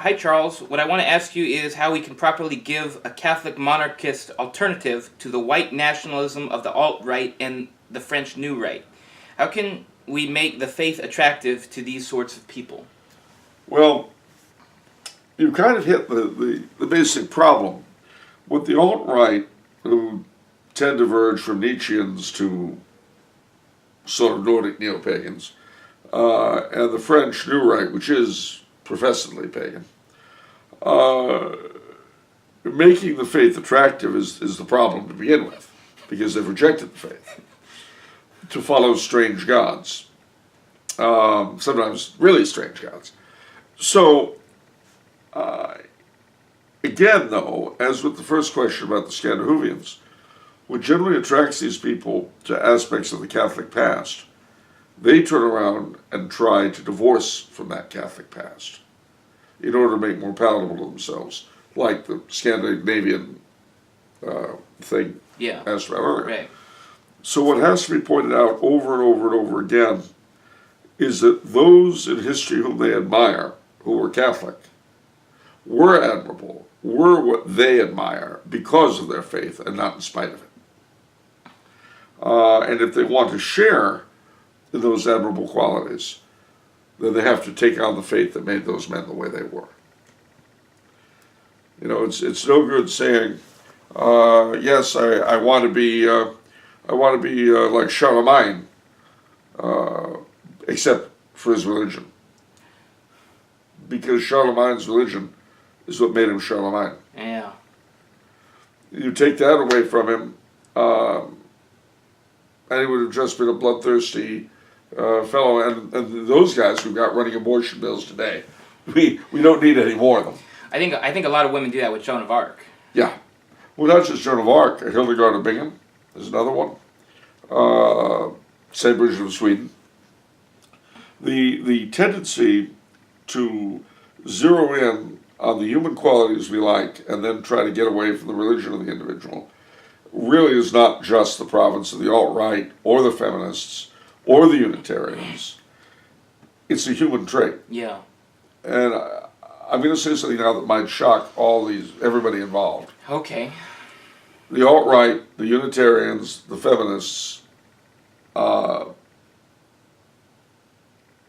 Hi, Charles. What I want to ask you is how we can properly give a Catholic monarchist alternative to the white nationalism of the alt-right and the French New Right. How can we make the faith attractive to these sorts of people? Well, you kind of hit the basic problem. With the alt-right, who tend to verge from Nietzscheans to sort of Nordic neo-pagans, and the French New Right, which is professedly pagan, making the faith attractive is the problem to begin with, because they've rejected the faith to follow strange gods, sometimes really strange gods. So, again, though, as with the first question about the Scandinavians, what generally attracts these people to aspects of the Catholic past, they turn around and try to divorce from that Catholic past in order to make more palatable to themselves, like the Scandinavian thing asked about earlier. Right. So what has to be pointed out over and over and over again is that those in history whom they admire, who were Catholic, were admirable, were what they admire because of their faith and not in spite of it. And if they want to share in those admirable qualities, then they have to take on the faith that made those men the way they were. You know, it's no good saying, yes, I want to be like Charlemagne, except for his religion, because Charlemagne's religion is what made him Charlemagne. Yeah. You take that away from him, and he would have just been a bloodthirsty fellow. And those guys who got running abortion bills today, we don't need any more of them. I think a lot of women do that with Joan of Arc. Yeah. Well, not just Joan of Arc. Hildegard of Bingen is another one. St. Bridget of Sweden. The tendency to zero in on the human qualities we like and then try to get away from the religion of the individual really is not just the province of the alt-right or the feminists or the Unitarians. It's a human trait. Yeah. And I'm going to say something now that might shock everybody involved. Okay. The alt-right, the Unitarians, the feminists, they're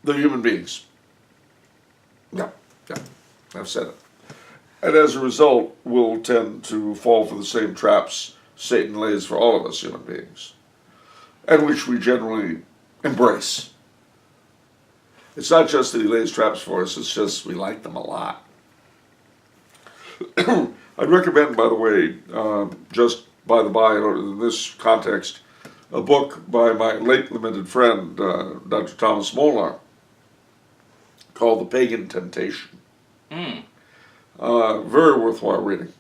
human beings. Yeah, I've said it. And as a result, we'll tend to fall for the same traps Satan lays for all of us human beings, and which we generally embrace. It's not just that he lays traps for us, it's just we like them a lot. I'd recommend, by the way, just by the by, in this context, a book by my late lamented friend, Dr. Thomas Molnar, called The Pagan Temptation. Very worthwhile reading.